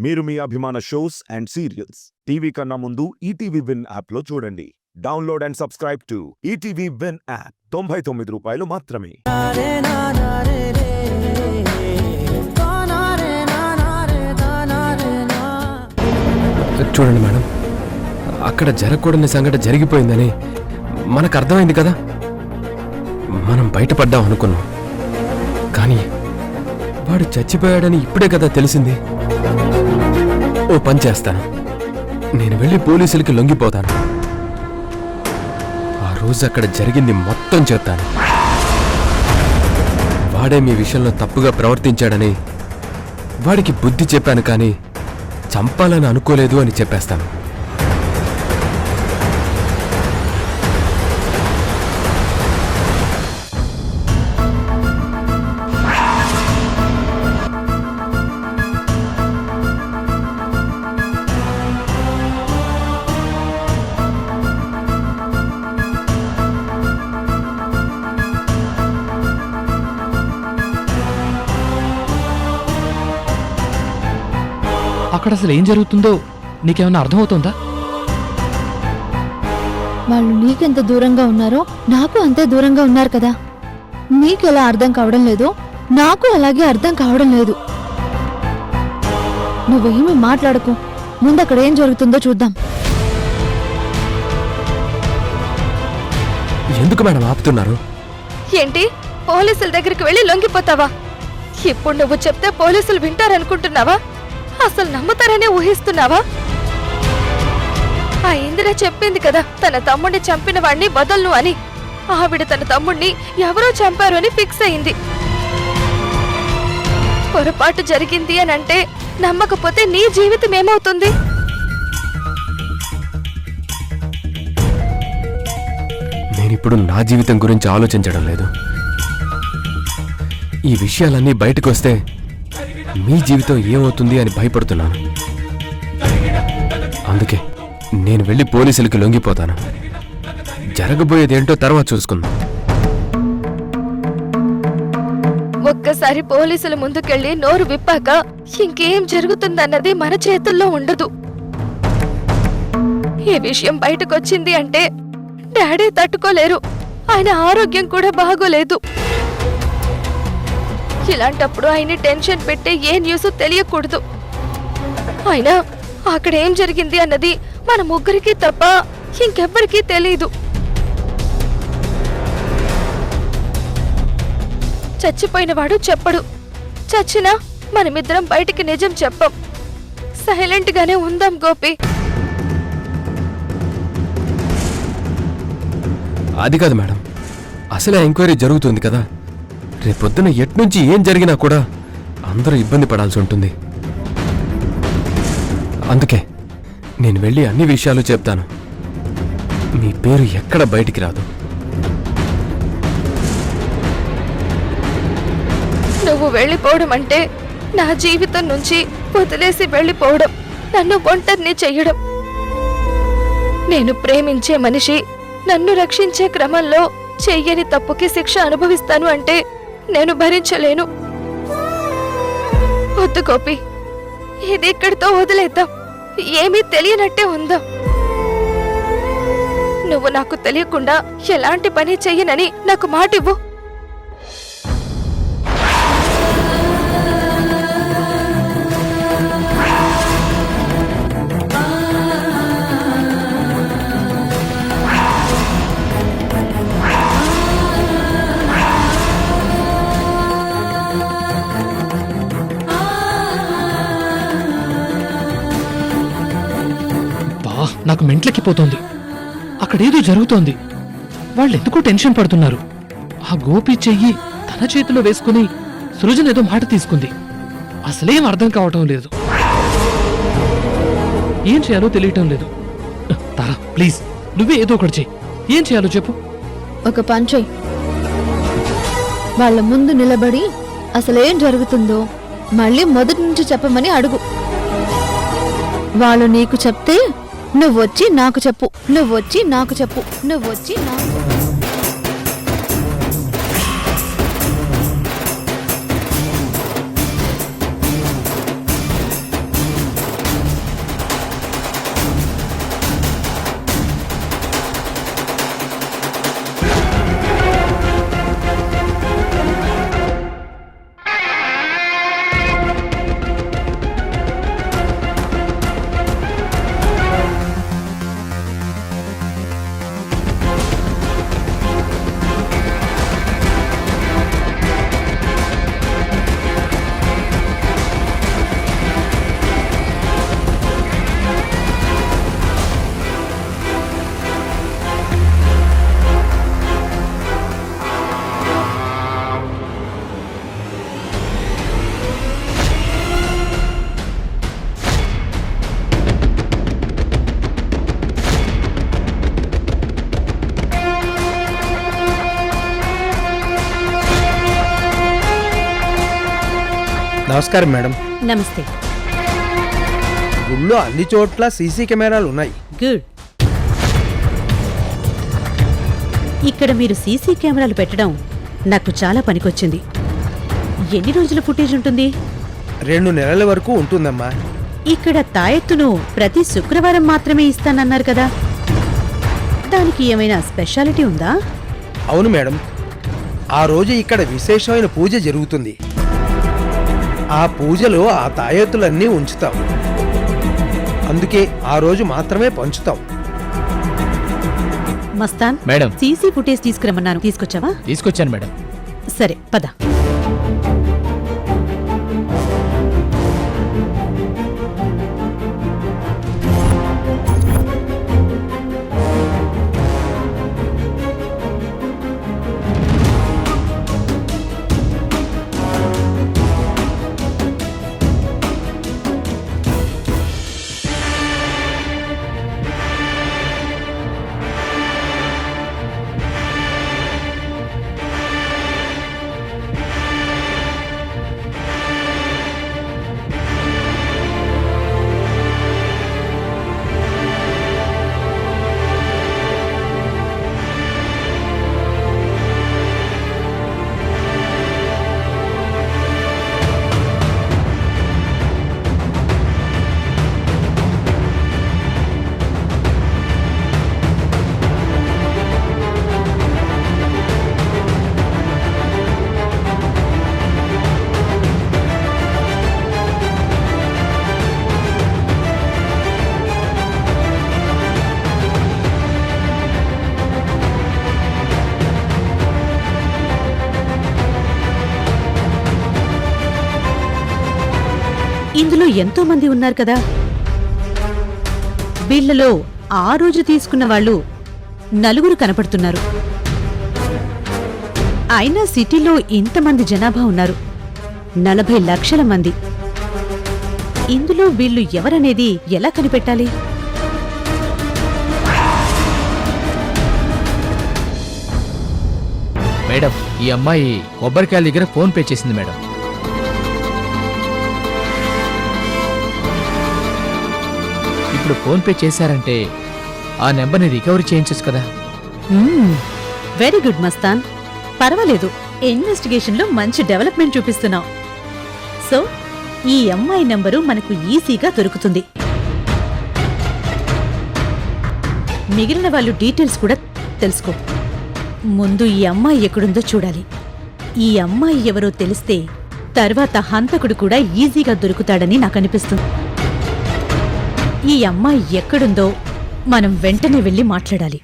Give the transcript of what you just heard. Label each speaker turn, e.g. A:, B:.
A: మీరు మీ అభిమాన shows and serials TV కన్నా ముందు ఈటీవీ విన్ యాప్లో చూడండి. Download and subscribe to ETV win app. 99 రూపాయలు మాత్రమే.
B: చూడండి మేడం, అక్కడ జరగకూడని సంఘటన జరిగిపోయిందని మనకు అర్థమైంది కదా. మనం బయటపడ్డాం అనుకున్నాం, కానీ వాడు చచ్చిపోయాడని ఇప్పుడే కదా తెలిసింది. ఓ పని చేస్తాను, నేను వెళ్ళి పోలీసులకి లొంగిపోతాను. ఆ రోజు అక్కడ జరిగింది మొత్తం చెప్తాను. వాడే మీ విషయంలో తప్పుగా ప్రవర్తించాడని వాడికి బుద్ధి చెప్పాను, కానీ చంపాలని అనుకోలేదు అని చెప్పేస్తాను.
C: అక్కడ అసలు ఏం జరుగుతుందో నీకేమన్నా అర్థమవుతుందా?
D: వాళ్ళు నీకెంత దూరంగా ఉన్నారో నాకు అంతే దూరంగా ఉన్నారు కదా. నీకెలా అర్థం కావడం లేదో నాకు అలాగే అర్థం కావడం లేదు. నువ్వేమీ మాట్లాడకు, ముందక్కడ ఏం జరుగుతుందో చూద్దాం.
B: ఎందుకు మేడం ఆపుతున్నారు?
E: ఏంటి, పోలీసుల దగ్గరికి వెళ్ళి లొంగిపోతావా? ఇప్పుడు నువ్వు చెప్తే పోలీసులు వింటారనుకుంటున్నావా? అసలు నమ్ముతారనే ఊహిస్తున్నావా? ఆ ఇందిర చెప్పింది కదా తన తమ్ముడిని చంపిన వాడిని వదలను అని. ఆవిడ తన తమ్ముడిని ఎవరో చంపారు అని ఫిక్స్ అయింది. పొరపాటు జరిగింది అని అంటే నమ్మకపోతే నీ జీవితం ఏమవుతుంది?
B: నేనిప్పుడు నా జీవితం గురించి ఆలోచించడం లేదు. ఈ విషయాలన్నీ బయటకు వస్తే మీ జీవితం ఏమవుతుంది అని భయపడుతున్నాను. అందుకే నేను వెళ్ళి పోలీసులకి లొంగిపోతాను. జరగబోయేదేంటో తర్వాత చూసుకుందాం.
E: ఒక్కసారి పోలీసుల ముందుకెళ్ళి నోరు విప్పాక ఇంకేం జరుగుతుందన్నది మన చేతుల్లో ఉండదు. ఈ విషయం బయటకొచ్చింది అంటే డాడీ తట్టుకోలేరు. ఆయన ఆరోగ్యం కూడా బాగోలేదు. ఇలాంటప్పుడు ఆయన టెన్షన్ పెట్టే ఏ న్యూస్ తెలియకూడదు. అయినా అక్కడ ఏం జరిగింది అన్నది మన ముగ్గురికి తప్ప ఇంకెవ్వరికీ తెలీదు. చచ్చిపోయినవాడు చెప్పడు. చచ్చినా మనమిద్దరం బయటికి నిజం చెప్పం. సైలెంట్ గానే ఉందాం గోపి.
B: అది కాదు మేడం, అసలే ఎంక్వైరీ జరుగుతుంది కదా. రేపొద్దున ఎట్నుంచి ఏం జరిగినా కూడా అందరూ ఇబ్బంది పడాల్సి ఉంటుంది. అందుకే నేను వెళ్ళి అన్ని విషయాలు చెప్తాను. మీ పేరు ఎక్కడ బయటికి రాదు.
E: నువ్వు వెళ్ళిపోవడం అంటే నా జీవితం నుంచి వదిలేసి వెళ్ళిపోవడం, నన్ను ఒంటరిని చెయ్యడం. నేను ప్రేమించే మనిషి నన్ను రక్షించే క్రమంలో చెయ్యని తప్పుకి శిక్ష అనుభవిస్తాను అంటే నేను భరించలేను. వద్దు గోపి, ఇది ఇక్కడితో వదిలేద్దాం. ఏమీ తెలియనట్టే ఉందా? నువ్వు నాకు తెలియకుండా ఎలాంటి పని చెయ్యనని నాకు మాటివ్వు.
C: నాకు మెంట్లెక్కిపోతోంది. అక్కడేదో జరుగుతోంది. వాళ్ళెందుకో టెన్షన్ పడుతున్నారు. ఆ గోపి చెయ్యి తన చేతిలో వేసుకుని సృజన్ ఏదో మాట తీసుకుంది. అసలేం అర్థం కావటం లేదు. ఏం చేయాలో తెలియటం లేదు. తారా ప్లీజ్, నువ్వే ఏదో ఒకటి చెయ్యి. ఏం చేయాలో చెప్పు.
D: ఒక పని చెయ్యి, వాళ్ళ ముందు నిలబడి అసలేం జరుగుతుందో మళ్ళీ మొదటి నుంచి చెప్పమని అడుగు. వాళ్ళు నీకు చెప్తే నువ్వొచ్చి నాకు చెప్పు, నువ్వొచ్చి నాకు చెప్పు, నువ్వొచ్చి నాకు.
F: నమస్కారం మేడం.
G: నమస్తే.
F: గుళ్ళో అన్ని చోట్ల సీసీ కెమెరాలు ఉన్నాయి.
G: గుడ్. ఇక్కడ మీరు సీసీ కెమెరాలు పెట్టడం నాకు చాలా పనికొచ్చింది. ఎన్ని రోజుల ఫుటేజ్ ఉంటుంది?
F: 2 నెలల వరకు ఉంటుందమ్మా.
G: ఇక్కడ తాయెత్తును ప్రతి శుక్రవారం మాత్రమే ఇస్తానన్నారు కదా, దానికి ఏమైనా స్పెషాలిటీ ఉందా?
F: అవును మేడం, ఆ రోజు ఇక్కడ విశేషమైన పూజ జరుగుతుంది. ఆ పూజలో ఆ తాయెత్తులన్నీ ఉంచుతాం. అందుకే ఆ రోజు మాత్రమే పంచుతాం.
G: మస్తాన్
B: మేడం.
G: సీసీ ఫుటేజ్ తీసుకురమ్మన్నాను, తీసుకొచ్చావా?
B: తీసుకొచ్చాను మేడం.
G: సరే పద. ఇందులో ఎంతో మంది ఉన్నారు కదా, వీళ్లలో ఆ రోజు తీసుకున్న వాళ్ళు 4 కనపడుతున్నారు. అయినా సిటీలో ఇంతమంది జనాభా ఉన్నారు, 40 లక్షల మంది. ఇందులో వీళ్ళు ఎవరనేది ఎలా కనిపెట్టాలి?
H: మేడం, ఈ అమ్మాయి కొబ్బరికాయల దగ్గర ఫోన్ పే చేసింది మేడం. ఇప్పుడు ఫోన్ పే చేశారంటే ఆ నెంబర్ని రికవరీ చేయించచ్చు కదా.
G: వెరీ గుడ్ మస్తాన్, పర్వాలేదు. ఇన్వెస్టిగేషన్లో మంచి డెవలప్మెంట్ చూపిస్తున్నావు. సో ఈ అమ్మాయి నంబరు మనకు ఈజీగా దొరుకుతుంది. మిగిలిన వాళ్ళు డీటెయిల్స్ కూడా తెలుసుకో. ముందు ఈ అమ్మాయి ఎక్కడుందో చూడాలి. ఈ అమ్మాయి ఎవరో తెలిస్తే తర్వాత హంతకుడు కూడా ఈజీగా దొరుకుతాడని నాకు అనిపిస్తుంది. ఈ అమ్మాయి ఎక్కడుందో మనం వెంటనే వెళ్ళి మాట్లాడాలి.